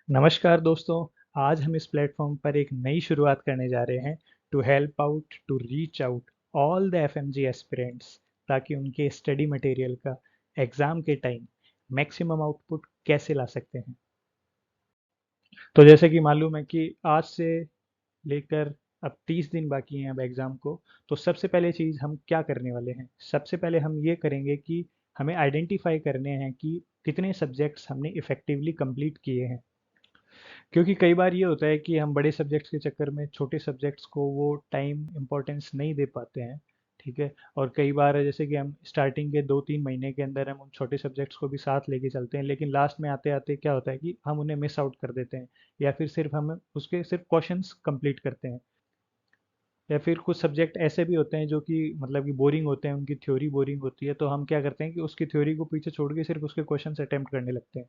नमस्कार दोस्तों। आज हम इस प्लेटफॉर्म पर एक नई शुरुआत करने जा रहे हैं to help out to reach out all the FMG aspirants ताकि उनके स्टडी मटेरियल का एग्ज़ाम के टाइम मैक्सिमम आउटपुट कैसे ला सकते हैं। तो जैसे कि मालूम है कि आज से लेकर अब 30 दिन बाकी हैं अब एग्ज़ाम को। तो सबसे पहले चीज़ हम क्या करने वाले हैं, सबसे पहले हम ये करेंगे कि हमें आइडेंटिफाई करने हैं कि कितने सब्जेक्ट्स हमने इफ़ेक्टिवली कंप्लीट किए हैं। क्योंकि कई बार ये होता है कि हम बड़े सब्जेक्ट्स के चक्कर में छोटे सब्जेक्ट्स को वो टाइम इम्पोर्टेंस नहीं दे पाते हैं। ठीक है। और कई बार जैसे कि हम स्टार्टिंग के 2-3 महीने के अंदर हम उन छोटे सब्जेक्ट्स को भी साथ लेके चलते हैं, लेकिन लास्ट में आते आते क्या होता है कि हम उन्हें मिस आउट कर देते हैं, या फिर सिर्फ हम उसके सिर्फ क्वेश्चंस कंप्लीट करते हैं। या फिर कुछ सब्जेक्ट ऐसे भी होते हैं जो कि मतलब कि बोरिंग होते हैं, उनकी थ्योरी बोरिंग होती है, तो हम क्या करते हैं कि उसकी थ्योरी को पीछे छोड़ के सिर्फ उसके क्वेश्चंस अटेम्प्ट करने लगते हैं।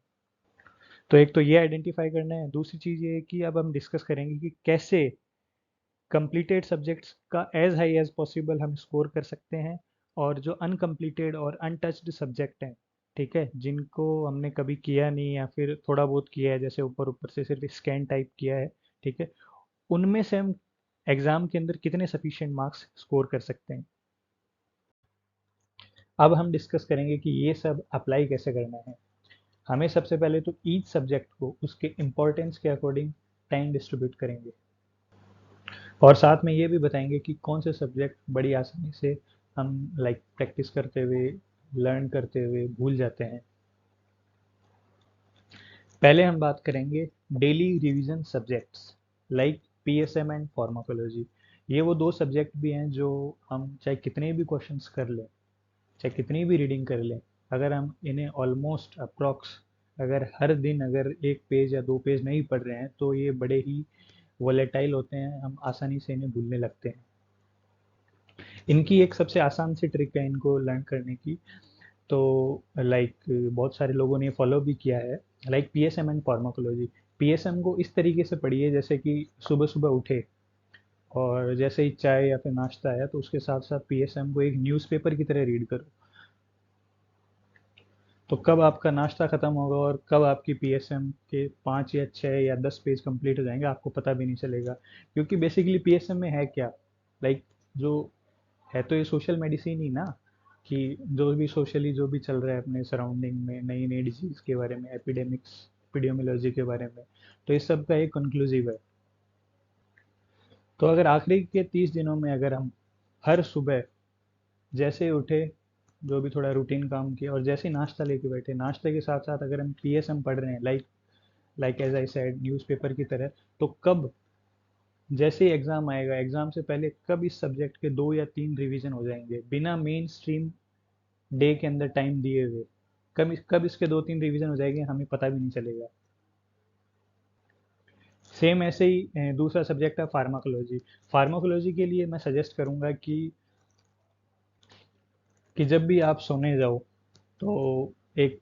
तो एक तो ये आइडेंटिफाई करना है। दूसरी चीज़ ये है कि अब हम डिस्कस करेंगे कि कैसे कंप्लीटेड सब्जेक्ट्स का एज हाई एज पॉसिबल हम स्कोर कर सकते हैं, और जो अनकम्प्लीटेड और अनटच्ड सब्जेक्ट हैं, ठीक है, जिनको हमने कभी किया नहीं या फिर थोड़ा बहुत किया है, जैसे ऊपर ऊपर से सिर्फ स्कैन टाइप किया है, ठीक है, उनमें से हम एग्ज़ाम के अंदर कितने सफिशिएंट मार्क्स स्कोर कर सकते हैं। अब हम डिस्कस करेंगे कि ये सब अप्लाई कैसे करना है। हमें सबसे पहले तो ईच सब्जेक्ट को उसके इम्पोर्टेंस के अकॉर्डिंग टाइम डिस्ट्रीब्यूट करेंगे, और साथ में ये भी बताएंगे कि कौन से सब्जेक्ट बड़ी आसानी से हम लाइक प्रैक्टिस करते हुए, लर्न करते हुए भूल जाते हैं। पहले हम बात करेंगे daily revision subjects like PSM and pharmacology. ये वो दो सब्जेक्ट भी हैं जो हम चाहे कितने भी क्वेश्चंस कर लें, चाहे कितनी भी रीडिंग कर लें, अगर हम इन्हें ऑलमोस्ट अप्रॉक्स अगर हर दिन अगर एक पेज या दो पेज नहीं पढ़ रहे हैं, तो ये बड़े ही वोलेटाइल होते हैं, हम आसानी से इन्हें भूलने लगते हैं। इनकी एक सबसे आसान सी ट्रिक है इनको लर्न करने की। तो लाइक बहुत सारे लोगों ने फॉलो भी किया है। Like PSM and pharmacology, PSM को इस तरीके से पढ़िए जैसे कि सुबह सुबह उठे और जैसे ही चाय या फिर नाश्ता आया, तो उसके साथ साथ पीएसएम को एक न्यूज़पेपर की तरह रीड करो। तो कब आपका नाश्ता खत्म होगा और कब आपकी पीएसएम के 5 या 6 या 10 पेज कंप्लीट हो जाएंगे, आपको पता भी नहीं चलेगा। क्योंकि बेसिकली पीएसएम में है क्या, लाइक जो है तो ये सोशल मेडिसिन ही ना, कि जो भी सोशली जो भी चल रहा है अपने सराउंडिंग में, नई नई डिजीज के बारे में, एपिडेमिक्स, एपिडेमियोलॉजी के बारे में, तो इस सब का एक कंक्लूसिव है। तो अगर आखिरी के 30 दिनों में अगर हम हर सुबह जैसे ही उठे, जो भी थोड़ा रूटीन काम किया, और जैसे ही नाश्ता लेके बैठे, नाश्ते के साथ साथ अगर हम पीएसएम पढ़ रहे हैं, like like as I said newspaper की तरह, तो कब जैसे ही एग्जाम आएगा, एग्जाम से पहले कब इस सब्जेक्ट के 2 या 3 रिवीजन हो जाएंगे बिना मेन स्ट्रीम डे के अंदर टाइम दिए हुए, कब इसके 2-3 रिवीजन हो जाएंगे हमें पता भी नहीं चलेगा। सेम ऐसे ही दूसरा सब्जेक्ट है फार्माकोलॉजी। फार्माकोलॉजी के लिए मैं सजेस्ट करूंगा कि जब भी आप सोने जाओ, तो एक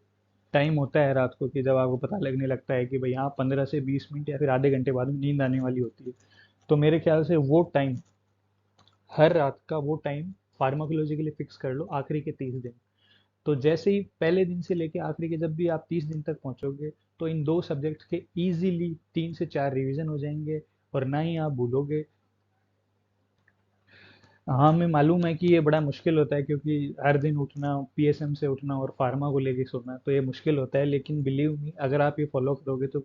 टाइम होता है रात को कि जब आपको पता लगने लगता है कि भाई हाँ 15 से 20 मिनट या फिर आधे घंटे बाद में नींद आने वाली होती है। तो मेरे ख्याल से वो टाइम, हर रात का वो टाइम फार्माकोलॉजी के लिए फिक्स कर लो आखिरी के 30 दिन। तो जैसे ही पहले दिन से लेके आखिरी के जब भी आप 30 दिन तक पहुंचोगे, तो इन दो सब्जेक्ट्स के इजीली 3 से 4 रिवीजन हो जाएंगे, और ना ही आप भूलोगे। हाँ, हमें मालूम है कि ये बड़ा मुश्किल होता है, क्योंकि हर दिन उठना, पीएसएम से उठना और फार्मा को लेके सोना, तो ये मुश्किल होता है, लेकिन बिलीव मी अगर आप ये फॉलो करोगे तो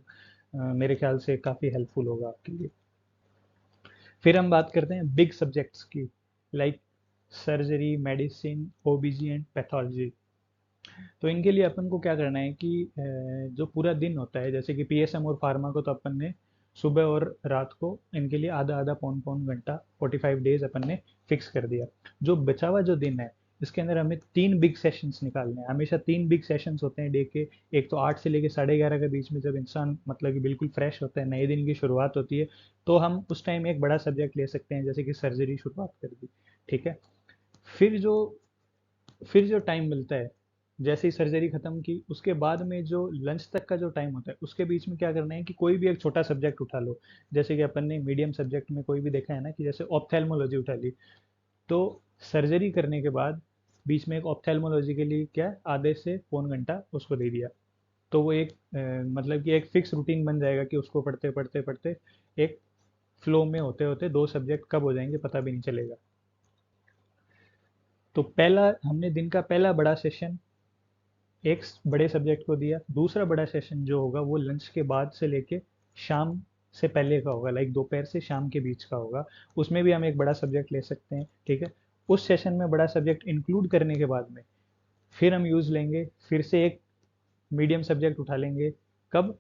मेरे ख्याल से काफ़ी हेल्पफुल होगा आपके लिए। फिर हम बात करते हैं बिग सब्जेक्ट्स की, like surgery, medicine, ओबीजी and pathology. तो इनके लिए अपन को क्या करना है कि जो पूरा दिन होता है, जैसे कि पीएसएम और फार्मा को तो अपन ने सुबह और रात को इनके लिए आधा आधा पौन पौन घंटा 45 डेज अपन ने फिक्स कर दिया। जो बचा हुआ जो दिन है, इसके अंदर हमें 3 बिग सेशंस निकालने हैं। हमेशा 3 बिग सेशंस होते हैं डे के। एक तो 8 से लेके 11:30 के बीच में, जब इंसान मतलब कि बिल्कुल फ्रेश होता है, नए दिन की शुरुआत होती है, तो हम उस टाइम एक बड़ा सब्जेक्ट ले सकते हैं, जैसे कि सर्जरी शुरुआत कर दी। ठीक है। फिर जो फिर जो टाइम मिलता है, जैसे ही सर्जरी खत्म की, उसके बाद में जो लंच तक का जो टाइम होता है, उसके बीच में क्या करना है कि कोई भी एक छोटा सब्जेक्ट उठा लो। जैसे कि अपन ने मीडियम सब्जेक्ट में कोई भी देखा है ना, कि जैसे ऑप्थेल्मोलॉजी उठा ली, तो सर्जरी करने के बाद बीच में एक ऑप्थेल्मोलॉजी के लिए क्या आधे से पौन घंटा उसको दे दिया। तो वो एक मतलब कि एक फिक्स रूटीन बन जाएगा कि उसको पढ़ते पढ़ते पढ़ते एक फ्लो में होते होते दो सब्जेक्ट कब हो जाएंगे पता भी नहीं चलेगा। तो पहला हमने दिन का पहला बड़ा सेशन एक बड़े सब्जेक्ट को दिया। दूसरा बड़ा सेशन जो होगा वो लंच के बाद से लेके शाम से पहले का होगा, लाइक दोपहर से शाम के बीच का होगा। उसमें भी हम एक बड़ा सब्जेक्ट ले सकते हैं, ठीक है। उस सेशन में बड़ा सब्जेक्ट इंक्लूड करने के बाद में फिर हम यूज लेंगे, फिर से एक मीडियम सब्जेक्ट उठा लेंगे। कब?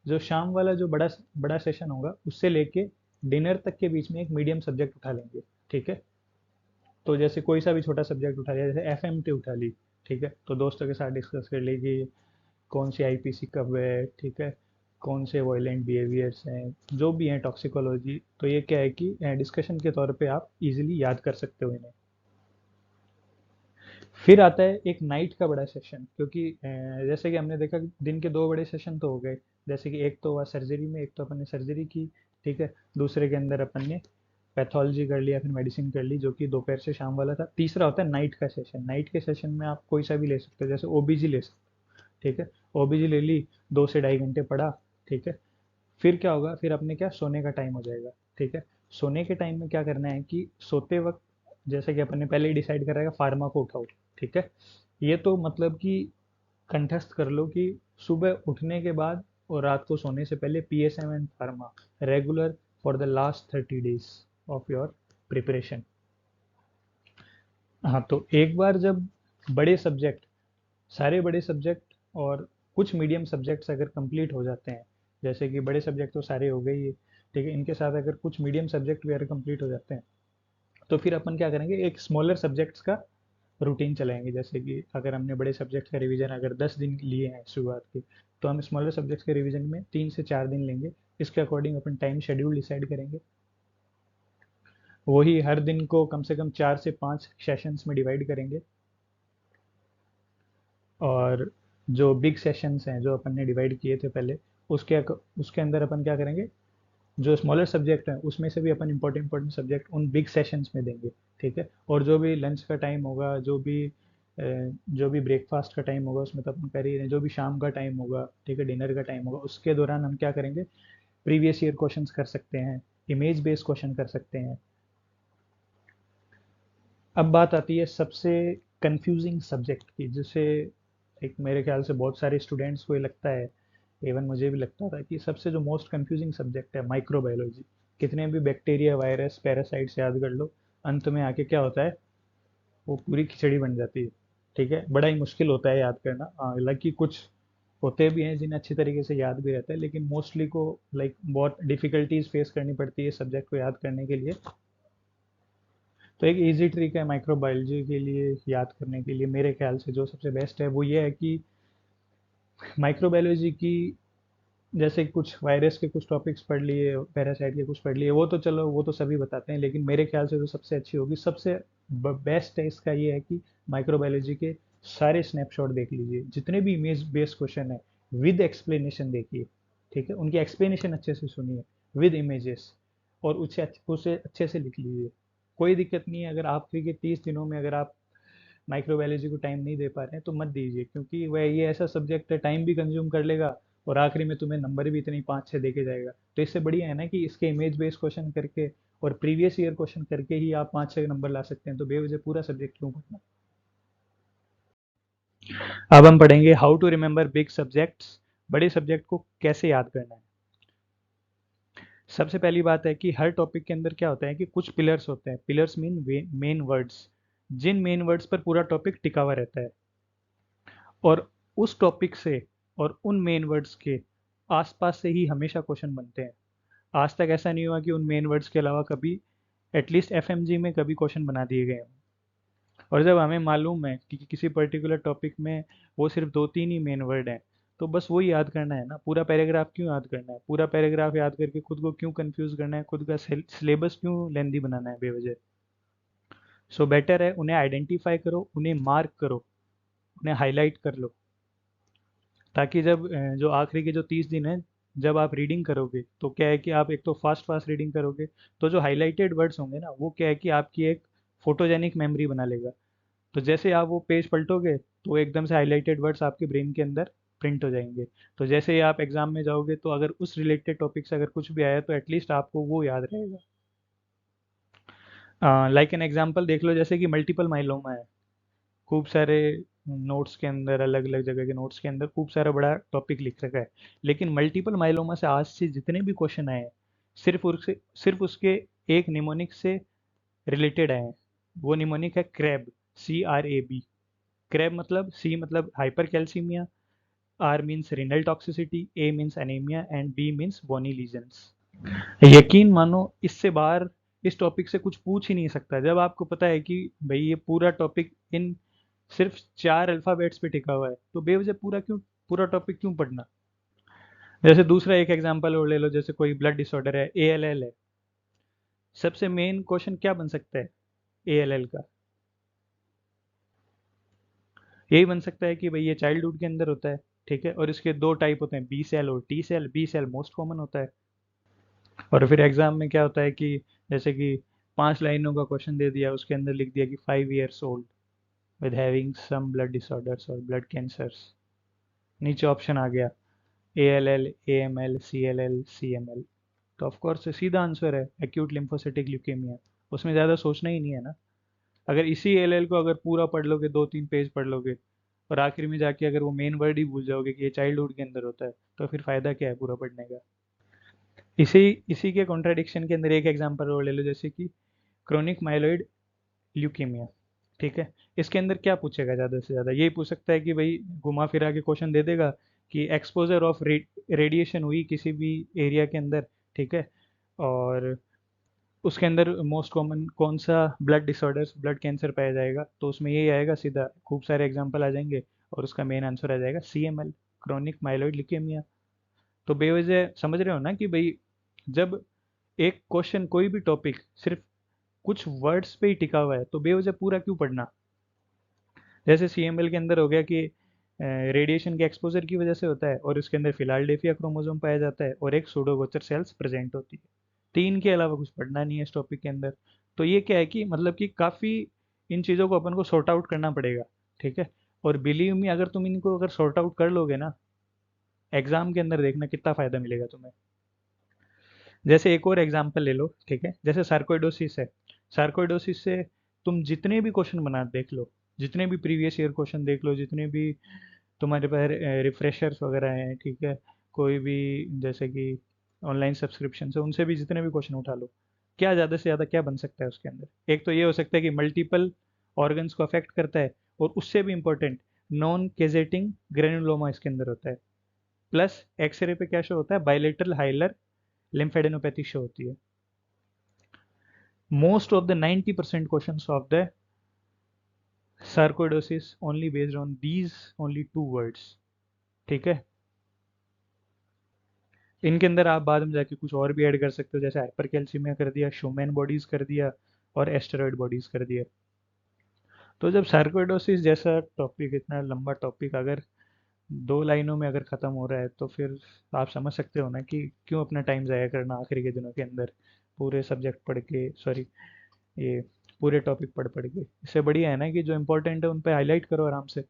जो शाम वाला जो बड़ा बड़ा सेशन होगा उससे लेके डिनर तक के बीच में एक मीडियम सब्जेक्ट उठा लेंगे, ठीक है। तो जैसे कोई सा भी छोटा सब्जेक्ट उठा लिया, जैसे एफएमटी उठा ली, ठीक है, तो दोस्तों के साथ डिस्कस कर ली कि कौन सी आईपीसी कब है, ठीक है, कौन से वायलेंट बिहेवियर्स हैं, जो भी हैं, टॉक्सिकोलॉजी। तो ये क्या है कि डिस्कशन के तौर पे आप इजीली याद कर सकते हो इन्हें। फिर आता है एक नाइट का बड़ा सेशन, क्योंकि जैसे कि हमने देखा कि दिन के दो बड़े सेशन तो हो गए। जैसे कि एक तो हुआ सर्जरी में, एक तो अपन ने सर्जरी की, ठीक है। दूसरे के अंदर अपन ने पैथोलॉजी कर लिया, फिर मेडिसिन कर ली, जो कि दोपहर से शाम वाला था। तीसरा होता है नाइट का सेशन। नाइट के सेशन में आप कोई सा भी ले सकते हो, जैसे ओबीजी ले सकते हो, ठीक है। ओबीजी ले ली, 2 से ढाई घंटे पढ़ा, ठीक है। फिर क्या होगा, फिर अपने क्या सोने का टाइम हो जाएगा, ठीक है। सोने के टाइम में क्या करना है कि सोते वक्त जैसे कि अपन ने पहले ही डिसाइड करा है फार्मा को उठाओ, ठीक है। ये तो मतलब कि कंठस्थ कर लो कि सुबह उठने के बाद और रात को सोने से पहले PSM and pharma regular for the last 30 days of your preparation. हाँ, तो एक बार जब बड़े सब्जेक्ट, सारे बड़े सब्जेक्ट और कुछ मीडियम सब्जेक्ट्स अगर कंप्लीट हो जाते हैं, जैसे कि बड़े सब्जेक्ट तो सारे हो गए ही, ठीक है, इनके साथ अगर कुछ मीडियम सब्जेक्ट भी अगर कंप्लीट हो जाते हैं, तो फिर अपन क्या करेंगे, एक स्मॉलर सब्जेक्ट्स का रूटीन चलाएंगे। जैसे कि अगर हमने बड़े सब्जेक्ट का रिवीजन अगर 10 दिन लिए हैं शुरुआत के, तो हम स्मॉलर सब्जेक्ट्स के रिवीजन में 3 से 4 दिन लेंगे। इसके अकॉर्डिंग अपन टाइम शेड्यूल डिसाइड करेंगे। वही हर दिन को कम से कम 4 से 5 सेशंस में डिवाइड करेंगे। और जो बिग सेशंस हैं जो अपन ने डिवाइड किए थे पहले, उसके उसके अंदर अपन क्या करेंगे, जो स्मॉलर सब्जेक्ट हैं उसमें से भी अपन इंपॉर्टेंट इंपॉर्टेंट सब्जेक्ट उन बिग सेशंस में देंगे, ठीक है। और जो भी लंच का टाइम होगा, जो भी ब्रेकफास्ट का टाइम होगा उसमें तो अपन कर ही रहे हैं, जो भी शाम का टाइम होगा, ठीक है, डिनर का टाइम होगा, उसके दौरान हम क्या करेंगे, प्रीवियस ईयर क्वेश्चंस कर सकते हैं, इमेज बेस्ड क्वेश्चन कर सकते हैं। अब बात आती है सबसे कंफ्यूजिंग सब्जेक्ट की, जिसे एक मेरे ख्याल से बहुत सारे स्टूडेंट्स को ये लगता है, इवन मुझे भी लगता था कि सबसे जो मोस्ट कंफ्यूजिंग सब्जेक्ट है माइक्रोबायोलॉजी। कितने भी बैक्टीरिया, वायरस, पैरासाइट्स याद कर लो, अंत में आके क्या होता है, वो पूरी खिचड़ी बन जाती है, ठीक है। बड़ा ही मुश्किल होता है याद करना। हालांकि कुछ होते भी हैं जिन्हें अच्छी तरीके से याद भी रहता है, लेकिन मोस्टली को लाइक बहुत डिफिकल्टीज फेस करनी पड़ती है सब्जेक्ट को याद करने के लिए। तो एक इजी ट्रिक है माइक्रोबायोलॉजी के लिए याद करने के लिए, मेरे ख्याल से जो सबसे बेस्ट है वो ये है कि माइक्रोबायोलॉजी की, जैसे कुछ वायरस के कुछ टॉपिक्स पढ़ लिए, पैरासाइट के कुछ पढ़ लिए, वो तो चलो वो तो सभी बताते हैं, लेकिन मेरे ख्याल से जो सबसे अच्छी होगी, सबसे बेस्ट है इसका ये है कि माइक्रोबायोलॉजी के सारे स्नैपशॉट देख लीजिए, जितने भी इमेज बेस्ड क्वेश्चन है विद एक्सप्लेनेशन देखिए, ठीक है, उनकी एक्सप्लेनेशन अच्छे से सुनिए विद इमेजेस, और उसे अच्छे से लिख लीजिए। कोई दिक्कत नहीं है अगर आखिरी के 30 दिनों में अगर आप माइक्रोबायोलॉजी को टाइम नहीं दे पा रहे हैं तो मत दीजिए, क्योंकि वह ये ऐसा सब्जेक्ट है टाइम भी कंज्यूम कर लेगा और आखिरी में तुम्हें नंबर भी इतनी 5-6 देके जाएगा। तो इससे बढ़िया है ना कि इसके इमेज बेस्ड क्वेश्चन करके और प्रीवियस ईयर क्वेश्चन करके ही आप 5-6 नंबर ला सकते हैं, तो बेवजह पूरा सब्जेक्ट क्यों पढ़ना। अब हम पढ़ेंगे how to remember big subjects, बड़े सब्जेक्ट को कैसे याद करना है। सबसे पहली बात है कि हर टॉपिक के अंदर क्या होता है कि कुछ पिलर्स होते हैं। पिलर्स मीन मेन वर्ड्स, जिन मेन वर्ड्स पर पूरा टॉपिक टिका हुआ रहता है, और उस टॉपिक से और उन मेन वर्ड्स के आसपास से ही हमेशा क्वेश्चन बनते हैं। आज तक ऐसा नहीं हुआ कि उन मेन वर्ड्स के अलावा कभी एटलीस्ट एफएमजी में कभी क्वेश्चन बना दिए गए हों। और जब हमें मालूम है कि किसी पर्टिकुलर टॉपिक में वो सिर्फ 2-3 ही मेन वर्ड हैं, तो बस वो ही याद करना है ना, पूरा पैराग्राफ क्यों याद करना है, पूरा पैराग्राफ याद करके खुद को क्यों कंफ्यूज करना है, खुद का सिलेबस क्यों लेंदी बनाना है बेवजह। सो बेटर है उन्हें आइडेंटिफाई करो, उन्हें मार्क करो, उन्हें हाईलाइट कर लो, ताकि जब जो आखिरी के जो 30 दिन हैं, जब आप रीडिंग करोगे तो क्या है कि आप एक तो फास्ट फास्ट रीडिंग करोगे, तो जो हाईलाइटेड वर्ड्स होंगे ना वो क्या है कि आपकी एक फोटोजेनिक मेमोरी बना लेगा। तो जैसे आप वो पेज पलटोगे तो एकदम से हाईलाइटेड वर्ड्स आपके ब्रेन के अंदर प्रिंट हो जाएंगे। तो जैसे ही आप एग्जाम में जाओगे तो अगर उस रिलेटेड टॉपिक से अगर कुछ भी आया तो एटलीस्ट आपको वो याद रहेगा। लाइक एन एग्जांपल देख लो, जैसे कि मल्टीपल माइलोमा है। खूब सारे नोट्स के अंदर, अलग अलग जगह के नोट्स के अंदर खूब सारा बड़ा टॉपिक लिख रखा है, लेकिन मल्टीपल माइलोमा से आज से जितने भी क्वेश्चन आए हैं सिर्फ उसके एक निमोनिक से रिलेटेड आए हैं। वो निमोनिक है क्रैब, CRAB। क्रैब मतलब, सी मतलब hyper calcaemia, R means renal toxicity, A means anaemia and B means bony lesions. यकीन मानो इससे बाहर इस टॉपिक से कुछ पूछ ही नहीं सकता। जब आपको पता है कि भाई ये पूरा टॉपिक इन सिर्फ 4 अल्फाबेट्स पे टिका हुआ है, तो बेवजह पूरा टॉपिक क्यों पढ़ना। जैसे दूसरा एक एग्जांपल और ले लो, जैसे कोई ब्लड डिसऑर्डर है, ALL है। सबसे मेन क्वेश्चन क्या बन सकता है ALL का? यही बन सकता है कि भाई ये चाइल्डहुड के अंदर होता है, ठीक है, और इसके दो टाइप होते हैं, बी सेल और T cell. B cell most common होता है। और फिर एग्जाम में क्या होता है कि जैसे कि 5 लाइनों का क्वेश्चन दे दिया, उसके अंदर लिख दिया कि 5 years old with having some blood disorders or blood cancers। नीचे ऑप्शन आ गया ALL, AML, CLL, CML। तो ऑफ कोर्स सीधा आंसर है एक्यूट लिम्फोसिटिक ल्यूकेमिया। उसमें ज़्यादा सोचना ही नहीं है ना। अगर इसी ALL को अगर पूरा पढ़ लोगे, 2-3 पेज पढ़ लोगे, और आखिर में जाके अगर वो मेन वर्ड ही भूल जाओगे कि ये चाइल्डहुड के अंदर होता है, तो फिर फ़ायदा क्या है पूरा पढ़ने का। इसी इसी के कॉन्ट्राडिक्शन के अंदर एक एग्जांपल और ले लो, जैसे कि क्रोनिक माइलॉइड ल्यूकीमिया। ठीक है, इसके अंदर क्या पूछेगा? ज़्यादा से ज़्यादा यही पूछ सकता है कि भाई घुमा फिरा के क्वेश्चन दे देगा कि एक्सपोजर ऑफ रेडिएशन हुई किसी भी एरिया के अंदर, ठीक है, और उसके अंदर मोस्ट कॉमन कौन सा ब्लड डिसऑर्डर्स, ब्लड कैंसर पाया जाएगा, तो उसमें यही आएगा सीधा, खूब सारे एग्जांपल आ जाएंगे और उसका मेन आंसर आ जाएगा CML, क्रोनिक माइलॉइड ल्यूकेमिया। तो बेवजह समझ रहे हो ना कि भाई जब एक क्वेश्चन, कोई भी टॉपिक सिर्फ कुछ वर्ड्स पे ही टिका हुआ है, तो बेवजह पूरा क्यों पढ़ना। जैसे CML के अंदर हो गया कि रेडिएशन के एक्सपोजर की वजह से होता है, और उसके अंदर फिलाडेल्फिया क्रोमोसोम पाया जाता है और एक सूडोगोचर सेल्स प्रेजेंट होती है। 3 के अलावा कुछ पढ़ना नहीं है इस टॉपिक के अंदर। तो ये क्या है कि मतलब कि काफ़ी इन चीज़ों को अपन को सॉर्ट आउट करना पड़ेगा, ठीक है। और बिलीव मी, अगर तुम इनको अगर सॉर्ट आउट कर लोगे ना, एग्जाम के अंदर देखना कितना फ़ायदा मिलेगा तुम्हें। जैसे एक और एग्जांपल ले लो, ठीक है, जैसे सार्कोइडोसिस है। सार्कोइडोसिस से तुम जितने भी क्वेश्चन बना देख लो, जितने भी प्रीवियस ईयर क्वेश्चन देख लो, जितने भी तुम्हारे पास रिफ्रेशर्स वगैरह हैं, ठीक है, कोई भी जैसे कि ऑनलाइन सब्सक्रिप्शन है, उनसे भी जितने भी क्वेश्चन उठा लो, क्या ज़्यादा से ज़्यादा क्या बन सकता है उसके अंदर? एक तो ये हो सकता है कि मल्टीपल ऑर्गन्स को अफेक्ट करता है, और उससे भी इम्पोर्टेंट नॉन केजेटिंग ग्रेनुलोमा इसके अंदर होता है। प्लस एक्सरे पे क्या शो होता है? बायलेटरल हाइलर लिम्फेडेनोपैथी शो होती है। Most of the 90% questions of the sarcoidosis only based on these only 2 words, ठीक है। इनके अंदर आप बाद में जाके कुछ और भी ऐड कर सकते हो, जैसे हाइपरकैल्सीमिया कर दिया, शोमैन बॉडीज कर दिया, और एस्टेरॉयड बॉडीज कर दिया। तो जब सार्कोइडोसिस जैसा टॉपिक, इतना लंबा टॉपिक अगर 2 लाइनों में अगर ख़त्म हो रहा है, तो फिर आप समझ सकते हो ना कि क्यों अपना टाइम ज़ाया करना आखिरी के दिनों के अंदर पूरे सब्जेक्ट पढ़ के, सॉरी, ये पूरे टॉपिक पढ़ पढ़ के। इससे बढ़िया है ना कि जो इम्पोर्टेंट है उन पे हाईलाइट करो आराम से।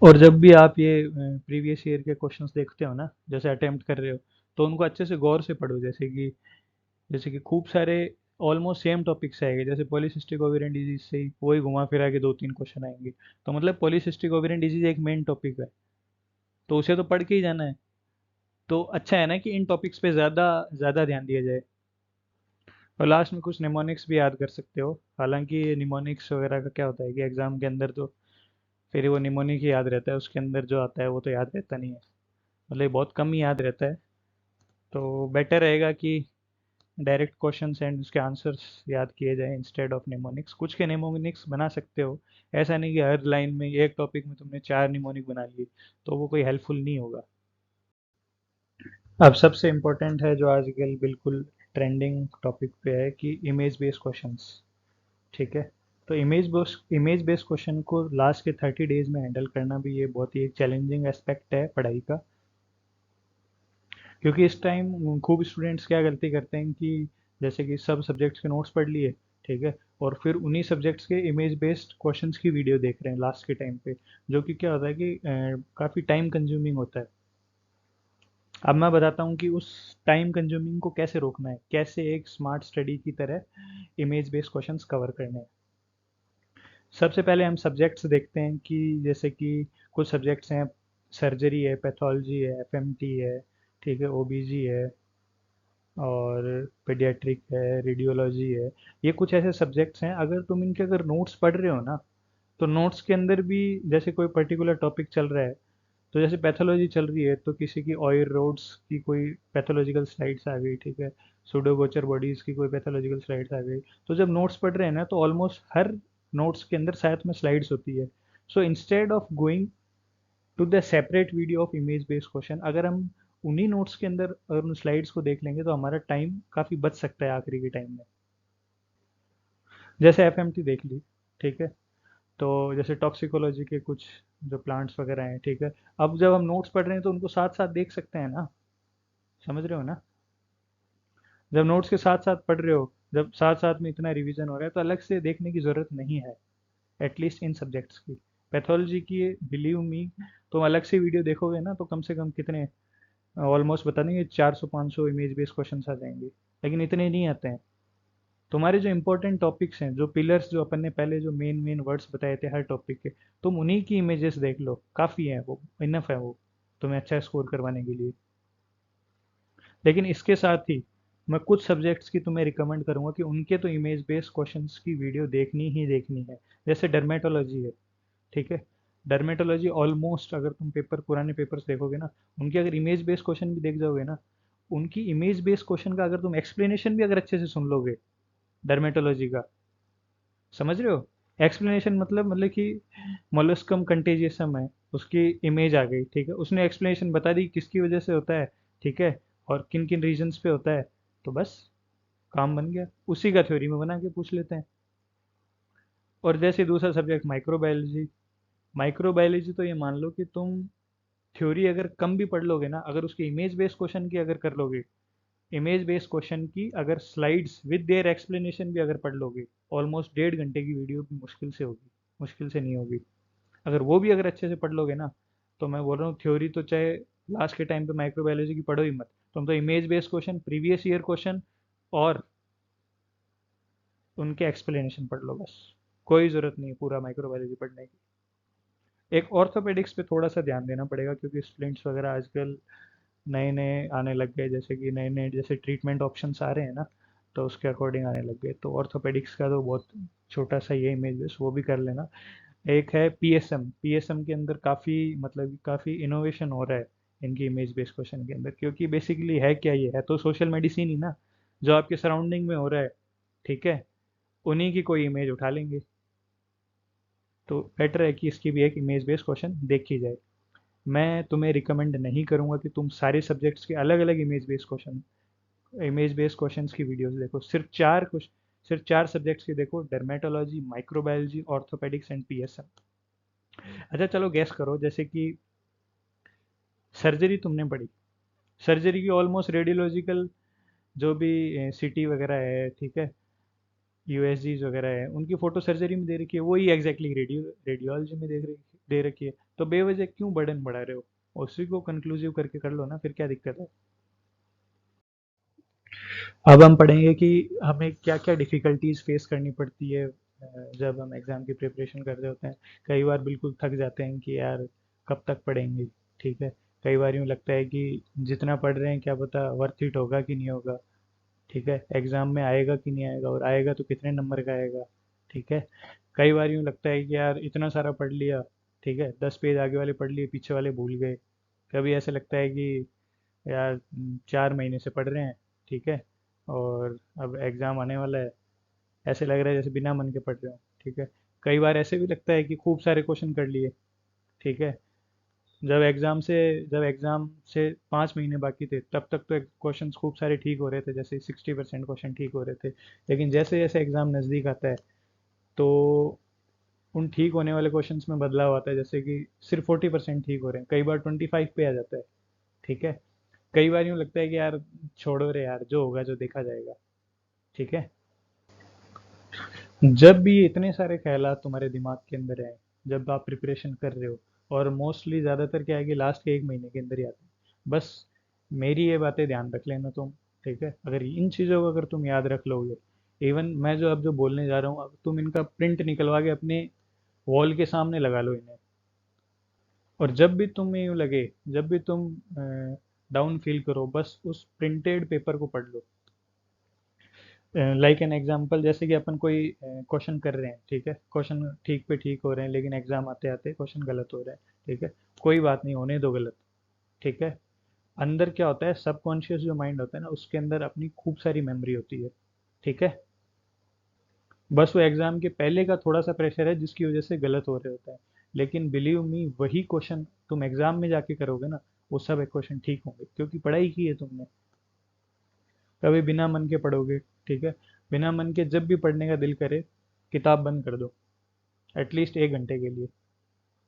और जब भी आप ये प्रीवियस ईयर के क्वेश्चंस देखते हो ना, जैसे अटेम्प्ट कर रहे हो, तो उनको अच्छे से गौर से पढ़ो। जैसे कि खूब सारे ऑलमोस्ट सेम टॉपिक्स आएंगे, जैसे पॉलीसिस्टिक ओवेरियन डिजीज से ही वही घुमा फिरा के 2-3 क्वेश्चन आएंगे। तो मतलब पॉलीसिस्टिक ओवेरियन डिजीज एक मेन टॉपिक है, तो उसे तो पढ़ के ही जाना है। तो अच्छा है ना कि इन टॉपिक्स पे ज़्यादा ज़्यादा ध्यान दिया जाए। और लास्ट में कुछ निमोनिक्स भी याद कर सकते हो। हालांकि निमोनिक्स वगैरह का क्या होता है कि एग्ज़ाम के अंदर तो फिर वो निमोनिक ही याद रहता है, उसके अंदर जो आता है वो तो याद रहता नहीं है, मतलब बहुत कम ही याद रहता है। तो बेटर रहेगा कि डायरेक्ट क्वेश्चंस एंड उसके आंसर्स याद किए जाएं इंस्टेड ऑफ निमोनिक्स। कुछ के निमोनिक्स बना सकते हो, ऐसा नहीं कि हर लाइन में एक टॉपिक में तुमने 4 निमोनिक बना लिए, तो वो कोई हेल्पफुल नहीं होगा। अब सबसे इम्पोर्टेंट है जो आजकल बिल्कुल ट्रेंडिंग टॉपिक पे है कि इमेज बेस्ड क्वेश्चंस, ठीक है। तो इमेज बेस्ड क्वेश्चन को लास्ट के 30 डेज में हैंडल करना भी ये बहुत ही एक चैलेंजिंग एस्पेक्ट है पढ़ाई का। क्योंकि इस टाइम खूब स्टूडेंट्स क्या गलती करते हैं कि जैसे कि सब सब्जेक्ट्स के नोट्स पढ़ लिए, ठीक है। और फिर उन्हीं सब्जेक्ट्स के इमेज बेस्ड क्वेश्चंस की वीडियो देख रहे हैं लास्ट के टाइम पे, जो कि क्या होता है कि काफ़ी टाइम कंज्यूमिंग होता है। अब मैं बताता हूँ कि उस टाइम कंज्यूमिंग को कैसे रोकना है, कैसे एक स्मार्ट स्टडी की तरह इमेज बेस्ड क्वेश्चंस कवर करने हैं। सबसे पहले हम सब्जेक्ट्स देखते हैं कि जैसे कि कुछ सब्जेक्ट्स हैं, सर्जरी है, पैथोलॉजी है, एफएमटी है, ठीक है, ओबीजी है, और पेडियाट्रिक है, रेडियोलॉजी है। ये कुछ ऐसे सब्जेक्ट्स हैं, अगर तुम इनके अगर नोट्स पढ़ रहे हो ना, तो नोट्स के अंदर भी जैसे कोई पर्टिकुलर टॉपिक चल रहा है, तो जैसे पैथोलॉजी चल रही है तो किसी की ऑयर रोड्स की कोई पैथोलॉजिकल स्लाइड्स आ गई, ठीक है, सुडोगोचर बॉडीज की कोई पैथोलॉजिकल स्लाइड्स आ गई। तो जब नोट्स पढ़ रहे हैं ना, तो ऑलमोस्ट हर नोट्स के अंदर साथ में स्लाइड्स होती है। So instead of going to the separate video of image based question, अगर हम उन्हीं नोट्स के अंदर अगर उन स्लाइड्स को देख लेंगे तो हमारा टाइम काफ़ी बच सकता है आखिरी के टाइम में। जैसे एफएमटी देख ली, ठीक है, तो जैसे टॉक्सिकोलॉजी के कुछ जो प्लांट्स वगैरह हैं, ठीक है, अब जब हम नोट्स पढ़ रहे हैं तो उनको साथ साथ देख सकते हैं ना, समझ रहे हो ना। जब नोट्स के साथ साथ पढ़ रहे हो, जब साथ साथ में इतना रिवीजन हो रहा है, तो अलग से देखने की ज़रूरत नहीं है, एटलीस्ट इन सब्जेक्ट्स की। पैथोलॉजी की, बिलीव मी, तुम अलग से वीडियो देखोगे ना तो कम से कम कितने, ऑलमोस्ट बता देंगे 400-500 इमेज बेस्ड क्वेश्चन आ जाएंगे, लेकिन इतने नहीं आते हैं। तुम्हारे जो इंपॉर्टेंट टॉपिक्स हैं, जो पिलर्स, जो अपन ने पहले जो मेन मेन वर्ड्स बताए थे हर टॉपिक के, तुम उन्हीं की इमेजेस देख लो, काफ़ी है वो, इनफ है वो तुम्हें अच्छा स्कोर करवाने के लिए। लेकिन इसके साथ ही मैं कुछ सब्जेक्ट्स की तुम्हें रिकमेंड करूंगा कि उनके तो इमेज बेस्ड क्वेश्चंस की वीडियो देखनी ही देखनी है। जैसे डर्मेटोलॉजी है, ठीक है, डर्मेटोलॉजी ऑलमोस्ट अगर तुम पेपर, पुराने पेपर्स देखोगे ना, उनके अगर इमेज बेस्ड क्वेश्चन भी देख जाओगे ना, उनकी इमेज बेस्ड क्वेश्चन का अगर तुम एक्सप्लेनेशन भी अगर अच्छे से सुन लोगे डर्मेटोलॉजी का, समझ रहे हो, एक्सप्लेनेशन मतलब कि मोलस्कम कंटेजियसम है, उसकी इमेज आ गई, ठीक है, उसने एक्सप्लेनेशन बता दी किसकी वजह से होता है, ठीक है, और किन किन रीजंस पे होता है, तो बस काम बन गया, उसी का थ्योरी में बना के पूछ लेते हैं। और जैसे दूसरा सब्जेक्ट माइक्रोबायोलॉजी, माइक्रोबायोलॉजी तो ये मान लो कि तुम थ्योरी अगर कम भी पढ़ लोगे ना, अगर उसकी इमेज बेस्ड क्वेश्चन की अगर कर लोगे, इमेज बेस्ड क्वेश्चन की अगर स्लाइड्स विद देयर एक्सप्लेनेशन भी अगर पढ़ लोगे, ऑलमोस्ट 1.5 घंटे की वीडियो भी मुश्किल से होगी, मुश्किल से नहीं होगी। अगर वो भी अगर अच्छे से पढ़ लोगे ना, तो मैं बोल रहा हूँ थ्योरी तो चाहे लास्ट के टाइम पे माइक्रोबायोलॉजी की पढ़ो ही मत, तुम तो image based question, previous year question और उनके एक्सप्लेनेशन पढ़ लो बस, कोई ज़रूरत नहीं है पूरा माइक्रोबायोलॉजी पढ़ने की। एक ऑर्थोपेडिक्स पे थोड़ा सा ध्यान देना पड़ेगा, क्योंकि स्प्लिंट्स वगैरह आजकल नए नए आने लग गए, जैसे कि नए नए जैसे ट्रीटमेंट ऑप्शंस आ रहे हैं ना, तो उसके अकॉर्डिंग आने लग गए। तो ऑर्थोपेडिक्स का तो बहुत छोटा सा ये इमेज बेस, वो भी कर लेना। एक है पीएसएम, पीएसएम के अंदर काफ़ी मतलब काफ़ी इनोवेशन हो रहा है इनकी इमेज बेस्ड क्वेश्चन के अंदर, क्योंकि बेसिकली है क्या, ये है तो सोशल मेडिसिन ही ना, जो आपके सराउंडिंग में हो रहा है, ठीक है, उन्हीं की कोई इमेज उठा लेंगे। तो बेटर है कि इसकी भी एक इमेज बेस्ड क्वेश्चन देखी जाए। मैं तुम्हें रिकमेंड नहीं करूंगा कि तुम सारे सब्जेक्ट्स के अलग अलग इमेज बेस्ड क्वेश्चंस की वीडियोस देखो, सिर्फ चार सब्जेक्ट्स की देखो, dermatology, microbiology, orthopaedics and PSM. अच्छा चलो गैस करो, जैसे कि सर्जरी तुमने पढ़ी, सर्जरी की ऑलमोस्ट रेडियोलॉजिकल जो भी सीटी वगैरह है, ठीक है, यूएसजीज वगैरह है, उनकी फोटो सर्जरी में दे रखी है, वही एग्जैक्टली रेडियोलॉजी में दे रखी है। तो बेवजह क्यों बर्डन बढ़ा रहे हो, उसी को कंक्लूसिव करके कर लो ना, फिर क्या दिक्कत है। अब हम पढ़ेंगे कि हमें क्या क्या डिफ़िकल्टीज फेस करनी पड़ती है जब हम एग्ज़ाम की प्रिपरेशन कर रहे होते हैं। कई बार बिल्कुल थक जाते हैं कि यार कब तक पढ़ेंगे, ठीक है, कई बार यूँ लगता है कि जितना पढ़ रहे हैं क्या पता वर्थ इट होगा कि नहीं होगा, ठीक है, एग्ज़ाम में आएगा कि नहीं आएगा, और आएगा तो कितने नंबर का आएगा, ठीक है। कई बार यूँ लगता है कि यार इतना सारा पढ़ लिया, ठीक है, 10 पेज आगे वाले पढ़ लिए, पीछे वाले भूल गए। कभी ऐसा लगता है कि यार 4 महीने से पढ़ रहे हैं, ठीक है, और अब एग्ज़ाम आने वाला है, ऐसे लग रहा है जैसे बिना मन के पढ़ रहे हो, ठीक है। कई बार ऐसे भी लगता है कि खूब सारे क्वेश्चन कर लिए, ठीक है, जब एग्ज़ाम से 5 महीने बाकी थे तब तक तो क्वेश्चन खूब सारे ठीक हो रहे थे, जैसे 60% क्वेश्चन ठीक हो रहे थे। लेकिन जैसे जैसे एग्ज़ाम नज़दीक आता है, तो उन ठीक होने वाले क्वेश्चंस में बदलाव आता है, जैसे कि सिर्फ 40% ठीक हो रहे हैं, कई बार 25 पे आ जाता है, ठीक है। कई बार यूँ लगता है कि यार छोड़ो रे यार, जो होगा जो देखा जाएगा, ठीक है। जब भी इतने सारे ख्यालात तुम्हारे दिमाग के अंदर हैं, जब आप प्रिपरेशन कर रहे हो, और मोस्टली ज़्यादातर क्या है कि लास्ट के 1 महीने के अंदर ही आते हैं, बस मेरी ये बातें ध्यान रख लेना तुम। ठीक है, अगर इन चीज़ों को अगर तुम याद रख लोगे, इवन मैं जो अब जो बोलने जा रहा हूँ, अब तुम इनका प्रिंट निकलवा के अपने वॉल के सामने लगा लो इन्हें। और जब भी तुम्हें यूँ लगे, जब भी तुम डाउन फील करो, बस उस प्रिंटेड पेपर को पढ़ लो। लाइक एन एग्जाम्पल, जैसे कि अपन कोई क्वेश्चन कर रहे हैं, ठीक है, क्वेश्चन ठीक पे ठीक हो रहे हैं, लेकिन एग्जाम आते आते क्वेश्चन गलत हो रहा है। ठीक है, कोई बात नहीं, होने दो गलत। ठीक है, अंदर क्या होता है, सबकॉन्शियस जो माइंड होता है ना, उसके अंदर अपनी खूब सारी मेमोरी होती है। ठीक है, बस वो एग्जाम के पहले का थोड़ा सा प्रेशर है जिसकी वजह से गलत हो रहे होता है। लेकिन बिलीव मी, वही क्वेश्चन तुम एग्जाम में जाके करोगे ना, वो सब क्वेश्चन ठीक होंगे, क्योंकि पढ़ाई की है तुमने। कभी बिना मन के पढ़ोगे। ठीक है, बिना मन के जब भी पढ़ने का दिल करे, किताब बंद कर दो, एटलीस्ट 1 घंटे के लिए।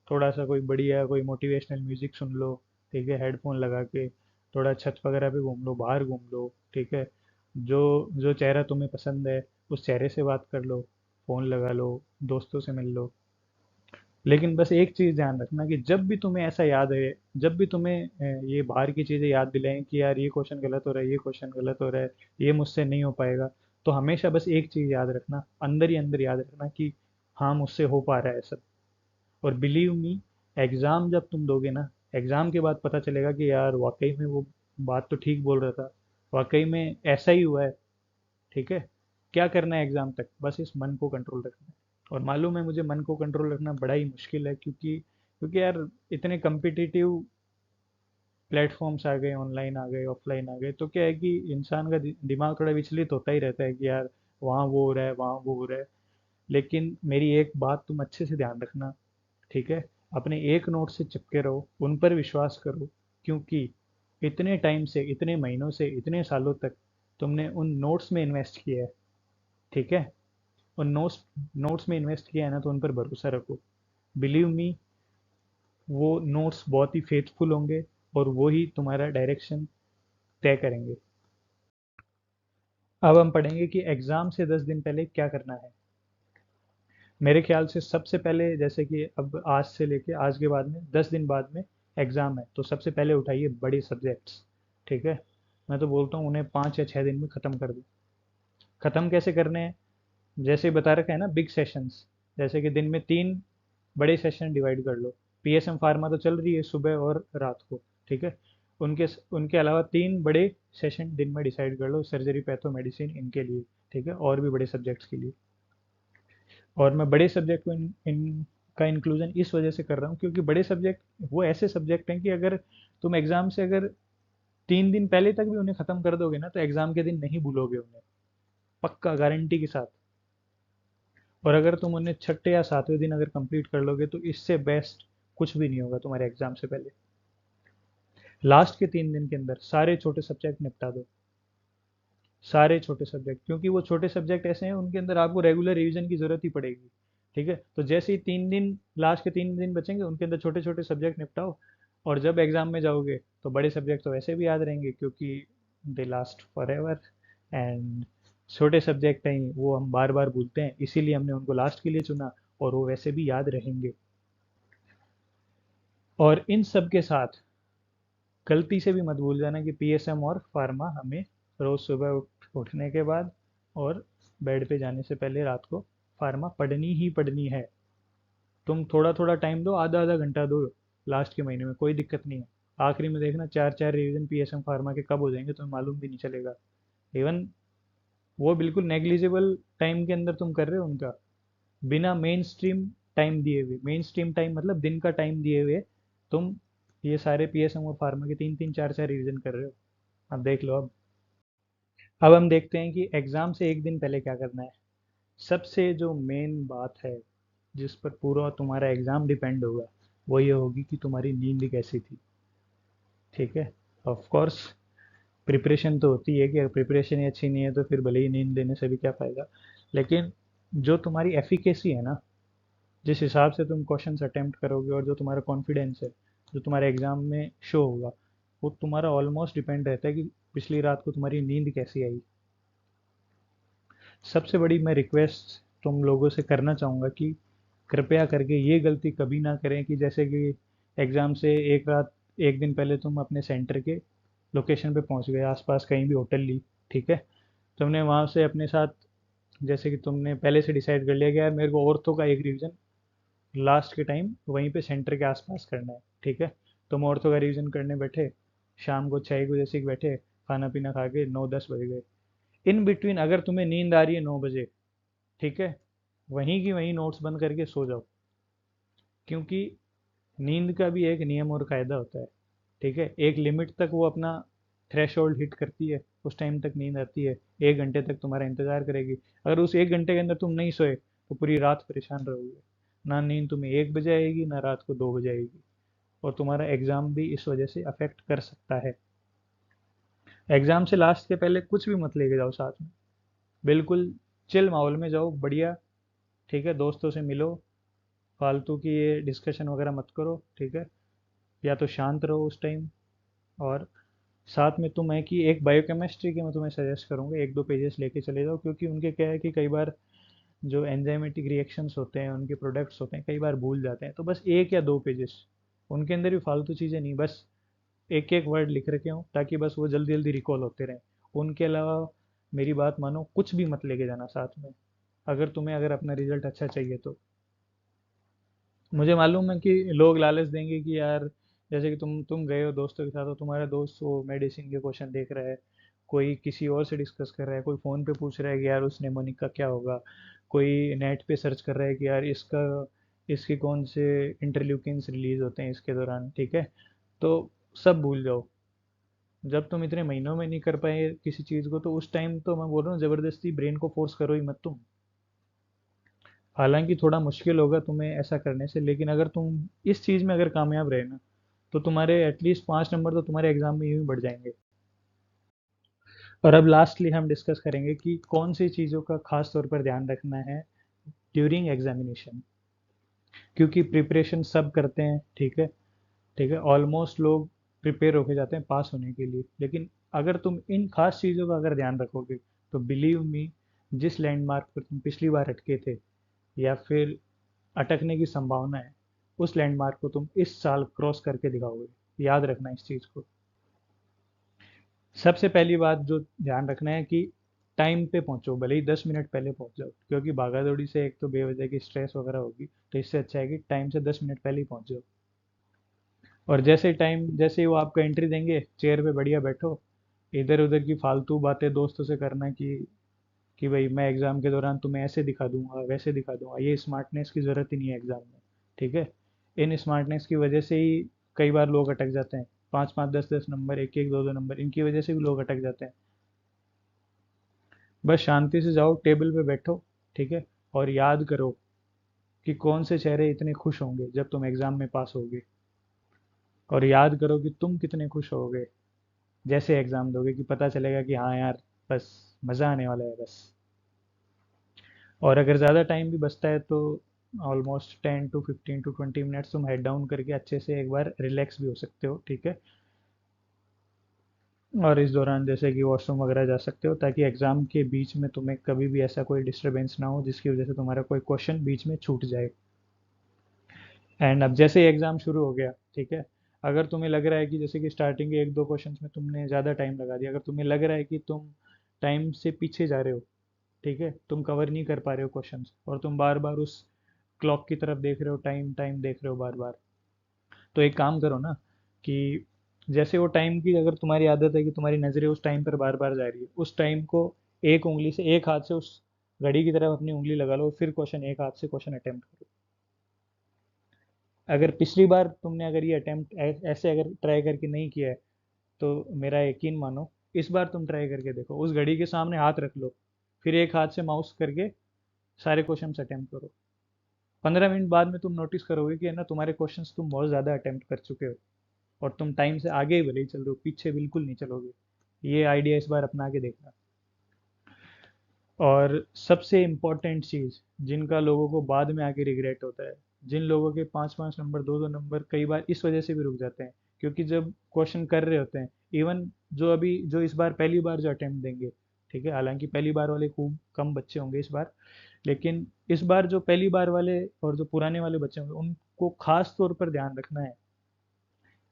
थोड़ा सा कोई बढ़िया कोई मोटिवेशनल म्यूजिक सुन लो। ठीक है, हेडफोन लगा के थोड़ा छत वगैरह पे घूम लो, बाहर घूम लो। ठीक है, जो जो चेहरा तुम्हें पसंद है, उस चेहरे से बात कर लो, फोन लगा लो, दोस्तों से मिल लो। लेकिन बस एक चीज ध्यान रखना कि जब भी तुम्हें ऐसा याद है, जब भी तुम्हें ये बाहर की चीजें याद दिलाएं कि यार ये क्वेश्चन गलत हो रहा है, ये क्वेश्चन गलत हो रहा है, ये मुझसे नहीं हो पाएगा, तो हमेशा बस एक चीज याद रखना, अंदर ही अंदर याद रखना कि हाँ, मुझसे हो पा रहा है सब। और बिलीव मी, एग्जाम जब तुम दोगे ना, एग्जाम के बाद पता चलेगा कि यार वाकई में वो बात तो ठीक बोल रहा था, वाकई में ऐसा ही हुआ है। ठीक है, क्या करना है एग्जाम तक, बस इस मन को कंट्रोल रखना है। और मालूम है मुझे, मन को कंट्रोल रखना बड़ा ही मुश्किल है, क्योंकि क्योंकि यार इतने कम्पिटिटिव प्लेटफॉर्म्स आ गए, ऑनलाइन आ गए, ऑफलाइन आ गए, तो क्या है कि इंसान का दिमाग थोड़ा विचलित होता ही रहता है कि यार वहाँ वो हो रहा है, वहाँ वो हो रहा है। लेकिन मेरी एक बात तुम अच्छे से ध्यान रखना। ठीक है, अपने एक नोट से चिपके रहो, उन पर विश्वास करो, क्योंकि इतने टाइम से, इतने महीनों से, इतने सालों तक तुमने उन नोट्स में इन्वेस्ट किया है। ठीक है, उन नोट्स नोट्स में इन्वेस्ट किया है ना, तो उन पर भरोसा रखो। बिलीव मी, वो नोट्स बहुत ही फेथफुल होंगे, और वो ही तुम्हारा डायरेक्शन तय करेंगे। अब हम पढ़ेंगे कि एग्जाम से 10 दिन पहले क्या करना है। मेरे ख्याल से सबसे पहले, जैसे कि अब आज से लेके आज के बाद में 10 दिन बाद में एग्जाम है, तो सबसे पहले उठाइए बड़े सब्जेक्ट्स। ठीक है, मैं तो बोलता हूँ उन्हें 5 या 6 दिन में ख़त्म कर दो। ख़त्म कैसे करने हैं, जैसे बता रखा है ना, बिग सेशंस। जैसे कि दिन में 3 बड़े सेशन डिवाइड कर लो। पीएसएम फार्मा तो चल रही है सुबह और रात को। ठीक है, उनके उनके अलावा 3 बड़े सेशन दिन में डिसाइड कर लो, सर्जरी, पैथो, मेडिसिन, इनके लिए। ठीक है, और भी बड़े सब्जेक्ट्स के लिए। और मैं बड़े सब्जेक्ट को इनका इंक्लूजन इस वजह से कर रहा हूँ, क्योंकि बड़े सब्जेक्ट वो ऐसे सब्जेक्ट हैं कि अगर तुम एग्जाम से अगर 3 दिन पहले तक भी उन्हें खत्म कर दोगे ना, तो एग्जाम के दिन नहीं भूलोगे उन्हें, पक्का, गारंटी के साथ। और अगर तुम उन्हें छठे या सातवें दिन अगर कंप्लीट कर लोगे, तो इससे बेस्ट कुछ भी नहीं होगा तुम्हारे एग्जाम से पहले। लास्ट के 3 दिन के अंदर सारे छोटे सब्जेक्ट निपटा दो, सारे छोटे सब्जेक्ट, क्योंकि वो छोटे सब्जेक्ट ऐसे हैं उनके अंदर आपको रेगुलर रिवीजन की जरूरत ही पड़ेगी। ठीक है, तो जैसे ही 3 दिन, लास्ट के 3 दिन बचेंगे, उनके अंदर छोटे छोटे सब्जेक्ट निपटाओ। और जब एग्जाम में जाओगे, तो बड़े सब्जेक्ट तो वैसे भी याद रहेंगे, क्योंकि दे लास्ट फॉर एवर। एंड छोटे सब्जेक्ट हैं, वो हम बार बार भूलते हैं, इसीलिए हमने उनको लास्ट के लिए चुना, और वो वैसे भी याद रहेंगे। और इन सब के साथ गलती से भी मत भूल जाना कि पीएसएम और फार्मा हमें रोज सुबह उठने के बाद और बेड पे जाने से पहले रात को फार्मा पढ़नी ही पढ़नी है। तुम थोड़ा थोड़ा टाइम दो, आधा आधा घंटा दो, लास्ट के महीने में कोई दिक्कत नहीं है। आखिरी में देखना, चार चार रिवीजन पीएसएम फार्मा के कब हो जाएंगे तुम्हें मालूम भी नहीं चलेगा। इवन वो बिल्कुल नेग्लिजिबल टाइम के अंदर तुम कर रहे हो उनका, बिना मेन स्ट्रीम टाइम दिए हुए, मेन स्ट्रीम टाइम मतलब दिन का टाइम दिए हुए, तुम ये सारे पीएसएम और फार्मा के 3 3 4 4 रिवीजन कर रहे हो। अब देख लो। अब हम देखते हैं कि एग्जाम से 1 दिन पहले क्या करना है। सबसे जो मेन बात है, जिस पर पूरा तुम्हारा एग्जाम डिपेंड होगा, वो ये होगी कि तुम्हारी नींद कैसी थी। ठीक है, ऑफ कोर्स प्रिपरेशन तो होती है कि अगर प्रिपरेशन ही अच्छी नहीं है, तो फिर भले ही नींद लेने से भी क्या फ़ायदा। लेकिन जो तुम्हारी एफिकेसी है ना, जिस हिसाब से तुम क्वेश्चंस अटेम्प्ट करोगे, और जो तुम्हारा कॉन्फिडेंस है, जो तुम्हारे एग्जाम में शो होगा, वो तुम्हारा ऑलमोस्ट डिपेंड रहता है कि पिछली रात को तुम्हारी नींद कैसी आई। सबसे बड़ी मैं रिक्वेस्ट तुम लोगों से करना चाहूँगा कि कृपया करके ये गलती कभी ना करें कि जैसे कि एग्ज़ाम से एक रात एक दिन पहले तुम अपने सेंटर के लोकेशन पे पहुंच गए, आसपास कहीं भी होटल ली, ठीक है। तुमने वहां से अपने साथ, जैसे कि तुमने पहले से डिसाइड कर लिया कि यार मेरे को ऑर्थो का एक रिवीजन लास्ट के टाइम वहीं पे सेंटर के आसपास करना है, ठीक है। तुम ऑर्थो का रिवीजन करने बैठे, शाम को 6 बजे से बैठे, खाना पीना खा के 9-10 बज गए। इन बिटवीन अगर तुम्हें नींद आ रही है 9 बजे, ठीक है, वहीं की वहीं नोट्स बंद करके सो जाओ, क्योंकि नींद का भी एक नियम और कायदा होता है, ठीक है। एक लिमिट तक वो अपना थ्रेश होल्ड हिट करती है, उस टाइम तक नींद आती है, 1 घंटे तक तुम्हारा इंतजार करेगी। अगर उस 1 घंटे के अंदर तुम नहीं सोए तो पूरी रात परेशान रहोगे, ना नींद तुम्हें 1 बजे आएगी, ना रात को 2 बजे आएगी, और तुम्हारा एग्जाम भी इस वजह से अफेक्ट कर सकता है। एग्जाम से लास्ट के पहले कुछ भी मत लेके जाओ साथ में, बिल्कुल चिल माहौल में जाओ, बढ़िया, ठीक है। दोस्तों से मिलो, फालतू की ये डिस्कशन वगैरह मत करो, ठीक है। या तो शांत रहो उस टाइम। और साथ में तुम है कि एक बायोकेमिस्ट्री के मैं तुम्हें सजेस्ट करूंगा, 1-2 पेजेस लेके चले जाओ, क्योंकि उनके क्या है कि कई बार जो एंजाइमेटिक रिएक्शंस होते हैं, उनके प्रोडक्ट्स होते हैं, कई बार भूल जाते हैं। तो बस 1 या 2 पेजेस, उनके अंदर भी फालतू चीज़ें नहीं, बस एक एक वर्ड लिख रखे हों ताकि बस वो जल्दी जल्दी रिकॉल होते रहें। उनके अलावा मेरी बात मानो, कुछ भी मत लेके जाना साथ में, अगर अपना रिजल्ट अच्छा चाहिए तो। मुझे मालूम है कि लोग लालच देंगे कि यार, जैसे कि तुम गए हो दोस्तों के साथ, तो तुम्हारा दोस्त वो मेडिसिन के क्वेश्चन देख रहा है, कोई किसी और से डिस्कस कर रहा है, कोई फ़ोन पे पूछ रहा है कि यार उस नेमोनिक का क्या होगा, कोई नेट पे सर्च कर रहा है कि यार इसके कौन से इंटरल्यूकिन्स रिलीज होते हैं इसके दौरान, ठीक है। तो सब भूल जाओ। जब तुम इतने महीनों में नहीं कर पाए किसी चीज़ को, तो उस टाइम तो मैं बोल रहा हूँ ज़बरदस्ती ब्रेन को फोर्स करो ही मत तुम। हालांकि थोड़ा मुश्किल होगा तुम्हें ऐसा करने से, लेकिन अगर तुम इस चीज़ में अगर कामयाब रहे ना, तो तुम्हारे एटलीस्ट 5 नंबर तो तुम्हारे एग्जाम में यूं ही बढ़ जाएंगे। और अब लास्टली हम डिस्कस करेंगे कि कौन सी चीज़ों का खास तौर पर ध्यान रखना है ड्यूरिंग एग्जामिनेशन, क्योंकि प्रिपरेशन सब करते हैं, ठीक है, ठीक है, ऑलमोस्ट लोग प्रिपेयर होके जाते हैं पास होने के लिए, लेकिन अगर तुम इन खास चीज़ों का अगर ध्यान रखोगे, तो बिलीव मी, जिस लैंडमार्क पर तुम पिछली बार अटके थे या फिर अटकने की संभावना है, उस लैंडमार्क को तुम इस साल क्रॉस करके दिखाओगे। याद रखना इस चीज़ को। सबसे पहली बात जो ध्यान रखना है कि टाइम पे पहुंचो, भले ही 10 मिनट पहले पहुंच जाओ, क्योंकि भागा दौड़ी से एक तो बेवजह की स्ट्रेस वगैरह होगी, तो इससे अच्छा है कि टाइम से 10 मिनट पहले ही पहुंच जाओ। और जैसे ही वो आपको एंट्री देंगे, चेयर पे बढ़िया बैठो, इधर उधर की फालतू बातें दोस्तों से करना कि भाई मैं एग्जाम के दौरान तुम्हें ऐसे दिखा दूंगा, वैसे दिखा दूंगा, ये स्मार्टनेस की ज़रूरत ही नहीं है एग्जाम में, ठीक है। इन स्मार्टनेस की वजह से ही कई बार लोग अटक जाते हैं, 5-5, 10-10 नंबर, 1-1, 2-2 नंबर, इनकी वजह से भी लोग अटक जाते हैं। बस शांति से जाओ, टेबल पे बैठो, ठीक है, और याद करो कि कौन से चेहरे इतने खुश होंगे जब तुम एग्जाम में पास होगे, और याद करो कि तुम कितने खुश होगे जैसे एग्जाम दोगे, कि पता चलेगा कि हाँ यार, बस मज़ा आने वाला है बस। और अगर ज़्यादा टाइम भी बचता है तो ऑलमोस्ट 10 to 15 to 20 मिनट्स तुम हेड डाउन करके अच्छे से एक बार रिलैक्स भी हो सकते हो, ठीक है। और इस दौरान जैसे कि वॉशरूम वगैरह जा सकते हो, ताकि एग्ज़ाम के बीच में तुम्हें कभी भी ऐसा कोई डिस्टरबेंस ना हो जिसकी वजह से तुम्हारा कोई क्वेश्चन बीच में छूट जाए। एंड अब जैसे ही एग्ज़ाम शुरू हो गया, ठीक है, अगर तुम्हें लग रहा है कि जैसे कि स्टार्टिंग के 1-2 क्वेश्चंस में तुमने ज़्यादा टाइम लगा दिया, अगर तुम्हें लग रहा है कि तुम टाइम से पीछे जा रहे हो, ठीक है, तुम कवर नहीं कर पा रहे हो क्वेश्चंस, और तुम बार बार उस क्लॉक की तरफ देख रहे हो, टाइम टाइम देख रहे हो बार बार, तो एक काम करो ना कि जैसे वो टाइम की अगर तुम्हारी आदत है कि तुम्हारी नज़रें उस टाइम पर बार बार जा रही है, उस टाइम को एक उंगली से, एक हाथ से उस घड़ी की तरफ अपनी उंगली लगा लो, फिर क्वेश्चन एक हाथ से क्वेश्चन अटेम्प्ट करो। अगर पिछली बार तुमने अगर ये अटेम्प्ट ऐसे अगर ट्राई करके नहीं किया है, तो मेरा यकीन मानो, इस बार तुम ट्राई करके देखो, उस घड़ी के सामने हाथ रख लो, फिर एक हाथ से माउस करके सारे क्वेश्चन अटेम्प्ट करो। 15 मिनट बाद में तुम नोटिस करोगे कि है ना, तुम्हारे क्वेश्चंस तुम बहुत ज़्यादा अटेम्प्ट कर चुके हो, और तुम टाइम से आगे ही भले ही चल रहे हो, पीछे बिल्कुल नहीं चलोगे। ये आइडिया इस बार अपना के देखना। और सबसे इम्पोर्टेंट चीज़, जिनका लोगों को बाद में आके रिग्रेट होता है, जिन लोगों के 5-5 नंबर, 2-2 नंबर कई बार इस वजह से भी रुक जाते हैं, क्योंकि जब क्वेश्चन कर रहे होते हैं, इवन जो इस बार पहली बार जो अटेम्प्ट देंगे, ठीक है, हालांकि पहली बार वाले खूब कम बच्चे होंगे इस बार, लेकिन इस बार जो पहली बार वाले और जो पुराने वाले बच्चे होंगे उनको खास तौर पर ध्यान रखना है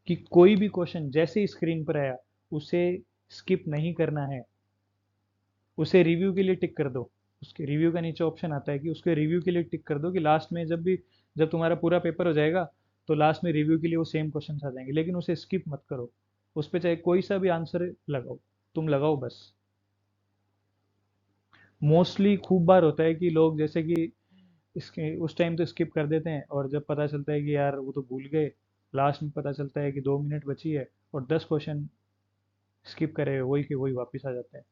कि कोई भी क्वेश्चन जैसे ही स्क्रीन पर आया उसे स्किप नहीं करना है, उसे रिव्यू के लिए टिक कर दो। उसके रिव्यू का नीचे ऑप्शन आता है कि उसके रिव्यू के लिए टिक कर दो, कि लास्ट में जब तुम्हारा पूरा पेपर हो जाएगा तो लास्ट में रिव्यू के लिए वो सेम क्वेश्चन आ जाएंगे, लेकिन उसे स्किप मत करो। उस पर चाहे कोई सा भी आंसर लगाओ, तुम लगाओ बस। मोस्टली खूब बार होता है कि लोग जैसे कि इसके उस टाइम तो स्किप कर देते हैं, और जब पता चलता है कि यार वो तो भूल गए, लास्ट में पता चलता है कि 2 मिनट बची है और 10 क्वेश्चन स्किप करे, वही के वही वापस आ जाते हैं।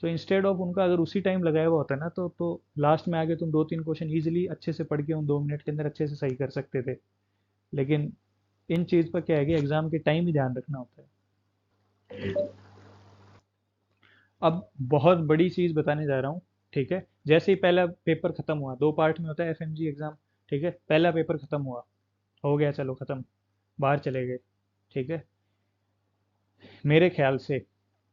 सो इंस्टेड ऑफ उनका अगर उसी टाइम लगाया हुआ होता है ना, तो लास्ट में आके तुम 2-3 क्वेश्चन इजीली अच्छे से पढ़ के उन 2 मिनट के अंदर अच्छे से सही कर सकते थे। लेकिन इन चीज़ पर क्या है कि एग्जाम के टाइम ही ध्यान रखना होता है। अब बहुत बड़ी चीज़ बताने जा रहा हूँ। ठीक है, जैसे ही पहला पेपर खत्म हुआ, 2 पार्ट में होता है एफएमजी एग्जाम। ठीक है, पहला पेपर खत्म हुआ, हो गया, चलो खत्म, बाहर चले गए। ठीक है, मेरे ख्याल से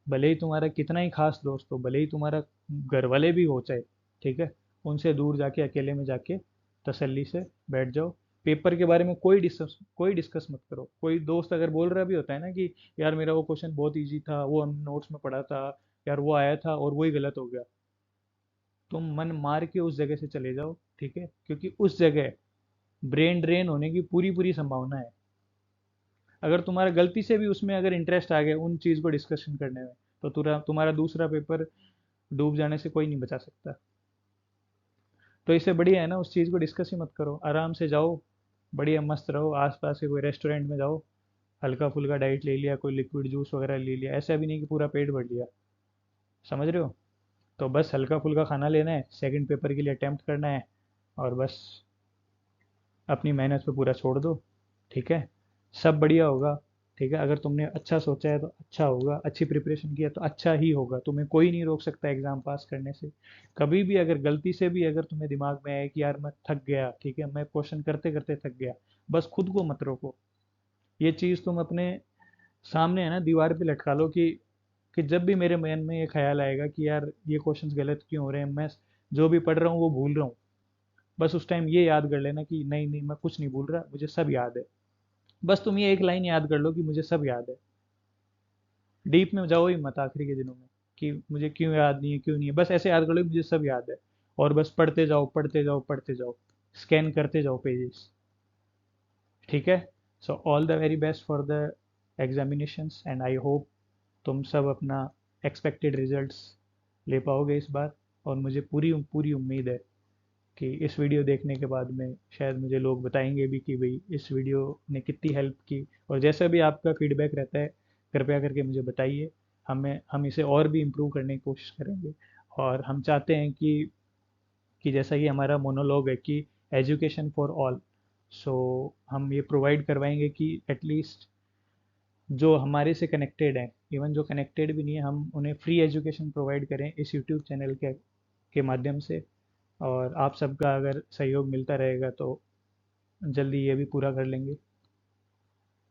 भले ही तुम्हारा कितना ही खास दोस्त हो, भले ही तुम्हारा घर वाले भी हो चाहे, ठीक है, उनसे दूर जाके अकेले में जाके तसल्ली से बैठ जाओ। पेपर के बारे में कोई डिस्कस मत करो। कोई दोस्त अगर बोल रहा भी होता है ना कि यार मेरा वो क्वेश्चन बहुत इजी था, वो हम नोट्स में पढ़ा था, यार वो आया था और वही गलत हो गया, तुम मन मार के उस जगह से चले जाओ। ठीक है, क्योंकि उस जगह ब्रेन ड्रेन होने की पूरी पूरी संभावना है। अगर तुम्हारा गलती से भी उसमें अगर इंटरेस्ट आ गया उन चीज़ को डिस्कशन करने में, तो तुम्हारा दूसरा पेपर डूब जाने से कोई नहीं बचा सकता। तो इससे बढ़िया है ना, उस चीज़ को डिस्कस ही मत करो, आराम से जाओ, बढ़िया मस्त रहो, आसपास के कोई रेस्टोरेंट में जाओ, हल्का फुल्का डाइट ले लिया, कोई लिक्विड जूस वगैरह ले लिया, ऐसा भी नहीं कि पूरा पेट भर लिया। समझ रहे हो? तो बस हल्का फुल्का खाना लेना है, सेकंड पेपर के लिए अटेम्प्ट करना है, और बस अपनी मेहनत पे पूरा छोड़ दो। ठीक है, सब बढ़िया होगा। ठीक है, अगर तुमने अच्छा सोचा है तो अच्छा होगा, अच्छी प्रिपरेशन किया तो अच्छा ही होगा, तुम्हें कोई नहीं रोक सकता एग्जाम पास करने से। कभी भी अगर गलती से भी अगर तुम्हें दिमाग में आए कि यार मैं थक गया, ठीक है, मैं क्वेश्चन करते करते थक गया, बस खुद को मत रोको। ये चीज़ तुम अपने सामने है ना दीवार पे लटका लो कि जब भी मेरे मन में ये ख्याल आएगा कि यार ये क्वेश्चंस गलत क्यों हो रहे हैं, मैं जो भी पढ़ रहा हूँ वो भूल रहा हूँ, बस उस टाइम ये याद कर लेना कि नहीं नहीं, मैं कुछ नहीं भूल रहा, मुझे सब याद है। बस तुम ये एक लाइन याद कर लो कि मुझे सब याद है। डीप में जाओ ही मत आखिरी के दिनों में कि मुझे क्यों याद नहीं है, क्यों नहीं है, बस ऐसे याद कर लो कि मुझे सब याद है। और बस पढ़ते जाओ, पढ़ते जाओ, पढ़ते जाओ, स्कैन करते जाओ पेजेस। ठीक है, so all the very best for the examinations, and I hope तुम सब अपना एक्सपेक्टेड रिजल्ट्स ले पाओगे इस बार। और मुझे पूरी पूरी उम्मीद है कि इस वीडियो देखने के बाद में शायद मुझे लोग बताएंगे भी कि भाई इस वीडियो ने कितनी हेल्प की। और जैसा भी आपका फीडबैक रहता है कृपया करके मुझे बताइए, हम इसे और भी इम्प्रूव करने की कोशिश करेंगे। और हम चाहते हैं कि जैसा कि हमारा मोनोलॉग है कि एजुकेशन फॉर ऑल, सो हम ये प्रोवाइड करवाएंगे कि एटलीस्ट जो हमारे से कनेक्टेड हैं, इवन जो कनेक्टेड भी नहीं है, हम उन्हें फ्री एजुकेशन प्रोवाइड करें इस यूट्यूब चैनल के माध्यम से। और आप सबका अगर सहयोग मिलता रहेगा तो जल्दी ये भी पूरा कर लेंगे।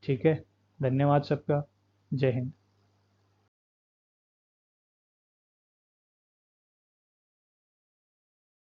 ठीक है, धन्यवाद सबका। जय हिंद।